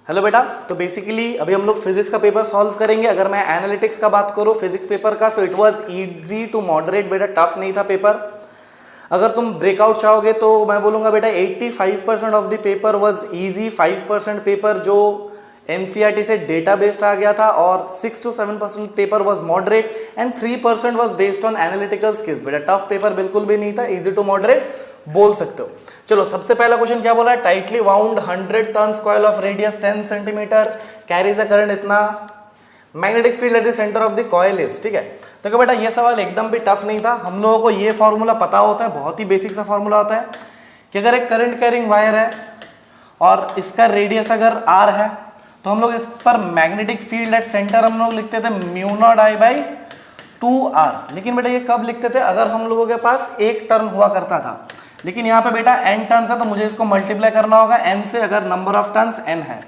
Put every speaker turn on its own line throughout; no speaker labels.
Hello बेटा, तो basically अभी हम लोग फिजिक्स का पेपर सॉल्व करेंगे। अगर मैं एनालिटिक्स का बात करूँ फिजिक्स पेपर का, so it was easy to moderate बेटा, टफ नहीं था पेपर। अगर तुम ब्रेकआउट चाहोगे तो मैं बोलूँगा बेटा 85% of the paper was easy, 5% paper जो एनसीईआरटी से डेटा बेस्ड आ गया था और 6 to 7% paper was moderate and 3% was based on analytical skills. बेटा टफ पेपर बिल्कुल भी नहीं था, इजी टू मॉडरेट बोल सकते हो। चलो सबसे पहला क्वेश्चन क्या बोला है, tightly wound 100 turns coil of radius 10 centimetre carries a current इतना, magnetic field at the centre of the coil is. ठीक है, तो बेटा ये सवाल एकदम भी टफ नहीं था। हम लोगों को ये फॉर्मूला पता होता है, बहुत ही बेसिक सा फॉर्मूला होता है कि अगर एक करंट कैरिंग वायर है और इसका रेडियस अगर r है तो हम लोग इस पर मैग्नेटिक फील्ड एट सेंटर हम लोग लिखते थे mu not I by 2r। लेकिन बेटा ये कब लिखते थे, अगर हम लोगों के पास एक टर्न हुआ करता था। लेकिन यहाँ पे बेटा n टर्न्स है तो मुझे इसको मल्टीप्लाई करना होगा n से, अगर नंबर ऑफ टर्न्स n है।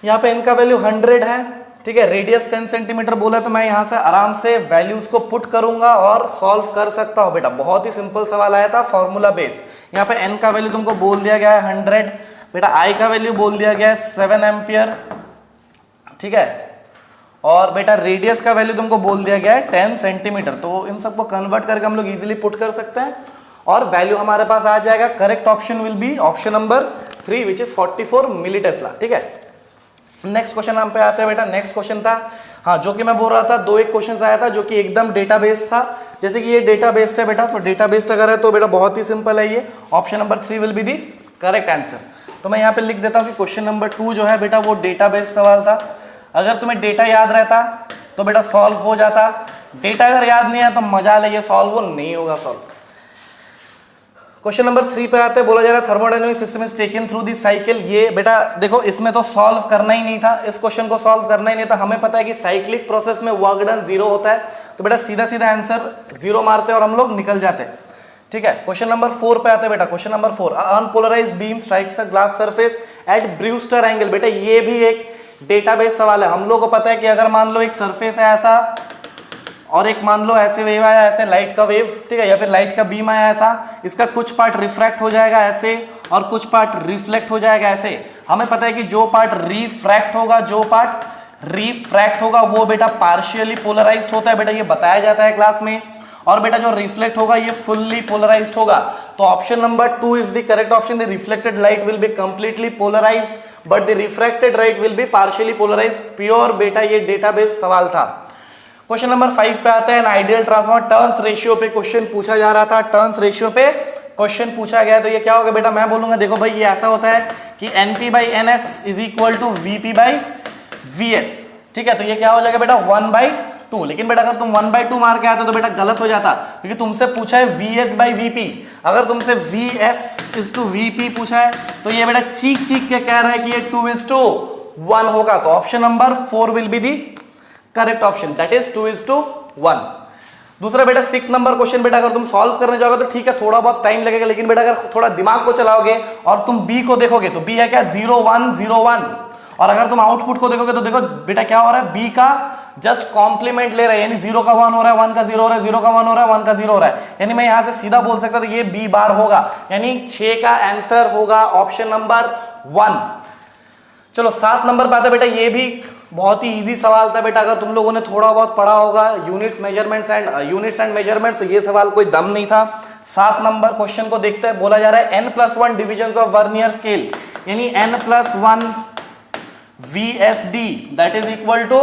यहाँ पे n का वैल्यू 100 है, ठीक है, रेडियस 10 सेंटीमीटर बोला तो मैं यहाँ से आराम से वैल्यूज को पुट करूंगा और सॉल्व कर सकता हूँ। बेटा बहुत ही सिंपल सवाल आया था, फॉर्मूला बेस्ड। यहाँ पे n का वैल्यू तुमको बोल दिया गया है 100, बेटा i का वैल्यू बोल दिया गया है 7 एम्पियर, ठीक है, और बेटा रेडियस का वैल्यू तुमको बोल दिया गया है 10 सेंटीमीटर। तो इन सबको कन्वर्ट करके हम लोग इजीली पुट कर सकते हैं और वैल्यू हमारे पास आ जाएगा। Correct option will be option number 3 which is 44 milli tesla. ठीक है, नेक्स्ट क्वेश्चन हम पे आते हैं बेटा। नेक्स्ट क्वेश्चन था, हाँ, जो कि मैं बोल रहा था दो एक क्वेश्चन आया था जो कि एकदम डेटा बेस्ड था। जैसे कि ये डेटा बेस्ड है बेटा, तो डेटा बेस्ड अगर है तो बेटा बहुत ही सिंपल है, ये option number 3 will be the correct answer. तो मैं यहाँ पे लिख देता हूँ कि क्वेश्चन नंबर 2 जो है बेटा वो डेटा बेस्ड सवाल था। अगर तुम्हें डेटा याद रहता तो बेटा सॉल्व हो जाता, डेटा अगर याद नहीं है तो मजा ले, ये सॉल्व वो नहीं होगा सॉल्व। क्वेश्चन नंबर 3 पे आते हैं, बोला जा रहा है thermodynamic system is taken through the cycle. ये बेटा देखो इसमें तो सॉल्व करना ही नहीं था, इस क्वेश्चन को सॉल्व करना ही नहीं था। हमें पता है कि साइक्लिक प्रोसेस में वर्क डन 0 होता है, तो बेटा सीधा सीधा आंसर 0 मारते हैं और हम लोग निकल जाते हैं। ठीक है, क्वेश्चन नंबर 4 पे आते हैं बेटा। Question number 4, unpolarised beam strikes a glass surface at Brewster angle. बेटा ये भी एक डेटाबेस सवाल है। हम लोग को पता है कि अगर मान लो एक सरफेस है ऐसा और एक मान लो ऐसे वेव आया, ऐसे लाइट का वेव, ठीक है, या फिर लाइट का बीम आया ऐसा, इसका कुछ पार्ट रिफ्रैक्ट हो जाएगा ऐसे और कुछ पार्ट रिफ्लेक्ट हो जाएगा ऐसे। हमें पता है कि जो पार्ट रिफ्रैक्ट होगा वो बेटा पार्शियली पोलराइज्ड होता है, बेटा ये बताया जाता है क्लास में। और बेटा जो रिफ्लेक्ट होगा ये फुल्ली पोलराइज्ड होगा। तो option number 2 is the correct option. The reflected light will be completely polarised but the refracted light will be partially polarised. Pure बेटा ये डेटाबेस सवाल था। क्वेश्चन नंबर 5 पे आता है, आइडियल ट्रांसफॉर्मर टर्न्स रेशियो पे क्वेश्चन पूछा जा रहा था। टर्न्स रेशियो पे क्वेश्चन पूछा गया, तो ये क्या होगा बेटा, मैं बोलूंगा देखो भाई ये ऐसा होता है कि NP/NS is equal to VP/VS। ठीक है, तो ये क्या हो जाएगा बेटा 1/2। लेकिन बेटा अगर तुम 1/2 मार के आते तो बेटा गलत हो जाता, क्योंकि तुमसे पूछा है VS/VP। अगर तुमसे VS/VP पूछा है तो ये बेटा चीख के कह रहा है कि ये 2:1 होगा। तो option number 4 will be the correct option, that is 2:1। दूसरा बेटा 6 नंबर क्वेश्चन बेटा अगर तुम सॉल्व करने जाओगे तो ठीक है थोड़ा बहुत टाइम लगेगा, लेकिन बेटा अगर थोड़ा दिमाग को चलाओगे और तुम बी को देखोगे तो बी है क्या 0-1-0-1। और अगर तुम आउटपुट को देखोगे तो देखो बेटा क्या हो रहा है, बी का जस्ट कॉम्प्लीमेंट ले रहा है, यानी 0 का 1 हो रहा है, 1 का 0 हो रहा है, 0 का 1 हो रहा है, 1 का 0 हो रहा है। यानी मैं यहां से सीधा बोल सकता था ये बी बार होगा, यानी 6 का आंसर होगा ऑप्शन नंबर 1। चलो 7 नंबर पे आता बेटा, ये भी बहुत ही इजी सवाल था बेटा। अगर तुम लोगों ने थोड़ा बहुत पढ़ा होगा यूनिट्स एंड मेजरमेंट्स, तो ये सवाल कोई दम नहीं था। 7 नंबर क्वेश्चन को देखते हैं, बोला जा रहा है n+1 divisions of vernier scale, यानी n+1 VSD that is equal to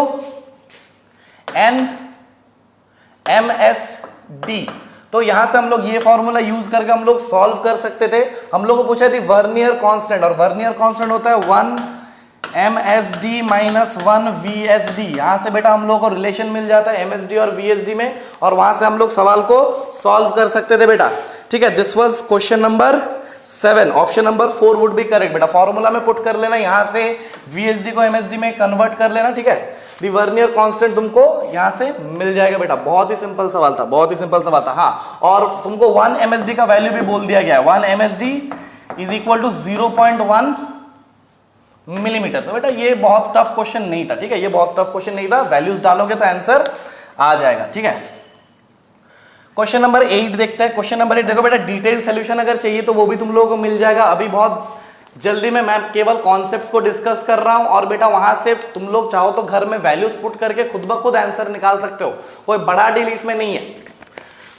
n MSD। तो यहां से हम लोग ये फॉर्मूला यूज करके हम लोग सॉल्व कर सकते थे। हम लोग को पूछा थी वर्नियर कांस्टेंट, और वर्नियर कांस्टेंट होता है 1 MSD - 1 VSD। यहां से बेटा हम लोग को रिलेशन मिल जाता है MSD और VSD में, और वहां से हम लोग सवाल को सॉल्व कर सकते थे बेटा। ठीक है, this was question number 7। Option number 4 would be correct. बेटा फॉर्मूला में पुट कर लेना, यहां से VSD को MSD में कन्वर्ट कर लेना। ठीक है, दी वर्नियर कांस्टेंट तुमको यहां से मिल जाएगा बेटा। बहुत ही सिंपल सवाल था, बहुत ही सिंपल सवाल था। हाँ, और तुमको 1 MSD का वैल्यू भी बोल दिया गया है, 1 MSD is equal to 0.1 millimetre. तो बेटा ये बहुत टफ क्वेश्चन नहीं था। ठीक है, ये बहुत टफ क्वेश्चन नहीं था, वैल्यूज डालोगे तो आंसर आ जाएगा। ठीक है, क्वेश्चन नंबर 8 देखते हैं। क्वेश्चन नंबर 8 देखो बेटा, डिटेल सोल्यूशन अगर चाहिए तो वो भी तुम लोगों को मिल जाएगा। अभी बहुत जल्दी में मैं केवल कॉन्सेप्ट्स को डिस्कस कर रहा हूं और बेटा वहां से तुम लोग चाहो तो घर में वैल्यूज पुट करके खुद ब खुद आंसर निकाल सकते हो, कोई बड़ा डील इसमें नहीं है।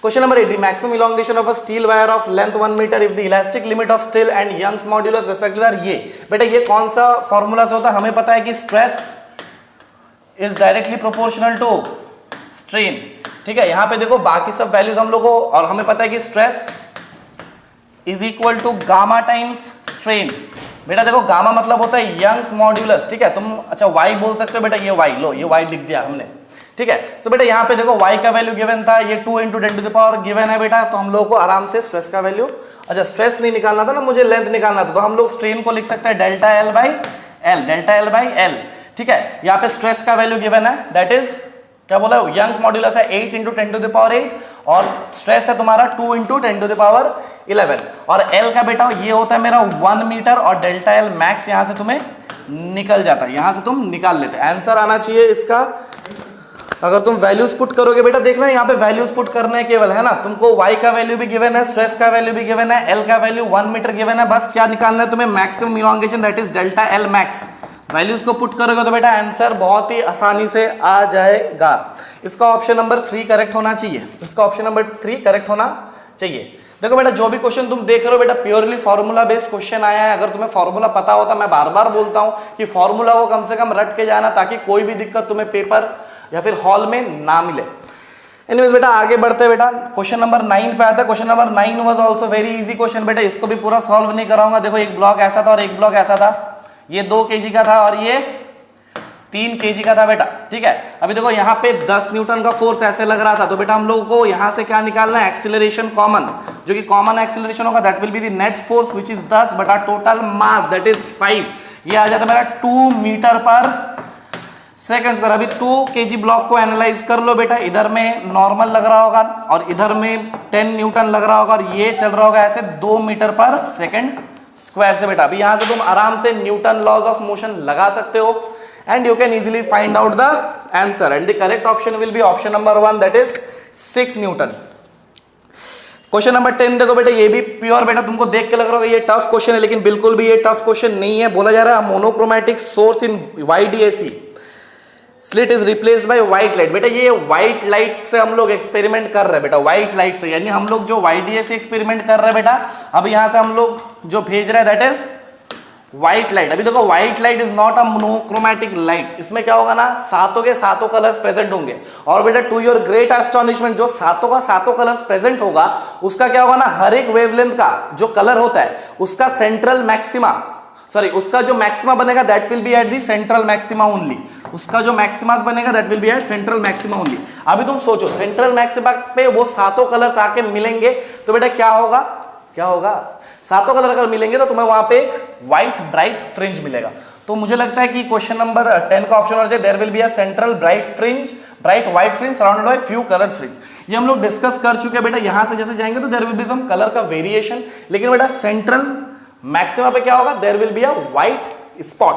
Question number 8, the maximum elongation of a steel wire of length 1 metre if the elastic limit of steel and Young's modulus respectively are ये। बेटा ये कौन सा फॉर्मूला से होता है? हमें पता है कि stress is directly proportional to strain, ठीक है। यहां पे देखो बाकी सब वैल्यूज हम लोग को, और हमें पता है कि stress is equal to gamma times strain. बेटा देखो गामा मतलब होता है यंग्स मॉड्यूलस, ठीक है। तुम अच्छा वाई बोल सकते हो, बेटा ये वाई लो, ये वाई लिख दिया हमने, ठीक है। सो बेटा यहाँ पे देखो y का वैल्यू गिवन था, ये 2 × 10⁻⁴ गिवन है बेटा, तो हम लोगों को आराम से स्ट्रेस का वैल्यू, अच्छा स्ट्रेस नहीं निकालना था ना, मुझे लेंथ निकालना था, तो हम लोग स्ट्रेन को लिख सकते हैं डेल्टा एल बाई एल, ठीक है। यहाँ पे स्ट्रेस का वैल्यू गिवन है, दैट इज क्या बोला, यंग्स मॉड्यूलस है 8 × 10⁸ और स्ट्रेस है तुम्हारा 2 × 10⁻11 और एल का बेटा ये होता है मेरा 1 मीटर और डेल्टा एल मैक्स यहाँ से तुम्हें निकल जाता है, यहाँ से तुम निकाल लेते। आंसर आना चाहिए इसका, अगर तुम वैल्यूज पुट करोगे बेटा देखना यहाँ पे वैल्यूज पुट करने केवल है ना, तुमको y का वैल्यू भी गिवन है, स्ट्रेस का वैल्यू भी गिवन है, l का वैल्यू 1 मीटर गिवन है, बस क्या निकालना है तुम्हें, maximum elongation that is delta L max. Values को पुट करोगे तो बेटा आंसर बहुत ही आसानी से आ जाएगा। इसका ऑप्शन नंबर 3 करेक्ट होना चाहिए, इसका ऑप्शन नंबर 3 करेक्ट होना चाहिए। देखो बेटा जो भी क्वेश्चन तुम देख रहे हो बेटा प्योरली फॉर्मूला बेस्ड क्वेश्चन आया है। अगर तुम्हें फॉर्मूला पता होता, मैं बार बार बोलता हूं कि फॉर्मूला को कम से कम रट के जाना ताकि कोई भी दिक्कत तुम्हें पेपर या फिर हॉल में ना मिले। एनीवेज बेटा आगे बढ़ते बेटा, क्वेश्चन नंबर 9 पे आता है। Question number 9 was also very easy question बेटा, इसको भी पूरा सॉल्व नहीं कराऊंगा। देखो एक ब्लॉक ऐसा था और एक ब्लॉक ऐसा था, ये 2 kg का था और ये 3 kg का था बेटा, ठीक है। अभी देखो यहाँ पे 10 न्यूटन का फोर्स ऐसे लग रहा था, तो बेटा हम लोगों को यहाँ से क्या निकालना है, एक्सीलरेशन कॉमन, जो कि कॉमन एक्सीलरेशन होगा that will be the net force which is 10 बटा टोटल मास दैट इज 5। ये आ जाता है मेरा 2 मीटर पर सेकंड स्क्वायर। अभी 2 kg ब्लॉक को एनालाइज कर लो बेटा, इधर में नॉर्मल लग रहा होगा और इधर में 10 न्यूटन लग रहा होगा और ये चल रहा होगा ऐसे 2 मीटर पर सेकंड स्क्वायर से बेटा। अभी यहां से तुम आराम से न्यूटन लॉज ऑफ मोशन लगा सकते हो and you can easily find out the answer and the correct option will be option number 1 that is 6 Newton. Question number 10 देखो बेटा, ये भी प्योर बेटा तुमको देख के लग रहा होगा ये टफ क्वेश्चन है, लेकिन बिल्कुल भी ये टफ क्वेश्चन नहीं है। बोला जा रहा है monochromatic source in YDAC slit is replaced by white light. बेटा ये व्हाइट लाइट से हम लोग एक्सपेरिमेंट कर रहे हैं बेटा, व्हाइट लाइट से, यानी हम लोग जो YDAC एक्सपेरिमेंट कर रहे हैं बेटा, अब यहां से हम लोग जो भेज रहे हैं दैट इज व्हाइट लाइट। अभी देखो white light is not a monochromatic light, इसमें क्या होगा ना, सातों के सातों कलर्स प्रेजेंट होंगे और बेटा टू योर ग्रेट एस्टोनिशमेंट जो सातों का सातों कलर्स प्रेजेंट होगा उसका क्या होगा ना, हर एक वेवलेंथ का जो कलर होता है उसका सेंट्रल मैक्सिमा, सॉरी उसका जो मैक्सिमा बनेगा that will be at the central maxima only, उसका जो मैक्सिमा बनेगा that will be at central maxima only. अभी तुम सोचो सेंट्रल मैक्सिमा पे वो सातों कलर्स आके मिलेंगे तो बेटा क्या होगा, क्या होगा, सातों कलर अगर मिलेंगे तो तुम्हें वहां पे एक व्हाइट ब्राइट फ्रिंज मिलेगा। तो मुझे लगता है कि क्वेश्चन नंबर 10 का ऑप्शन होना चाहिए, there will be a central bright fringe, bright white fringe surrounded by few coloured fringe. ये हम लोग डिस्कस कर चुके हैं बेटा, यहां से जैसे जाएंगे तो there will be some colour का वेरिएशन, लेकिन बेटा सेंट्रल मैक्सिमा पे क्या होगा, there will be a white spot.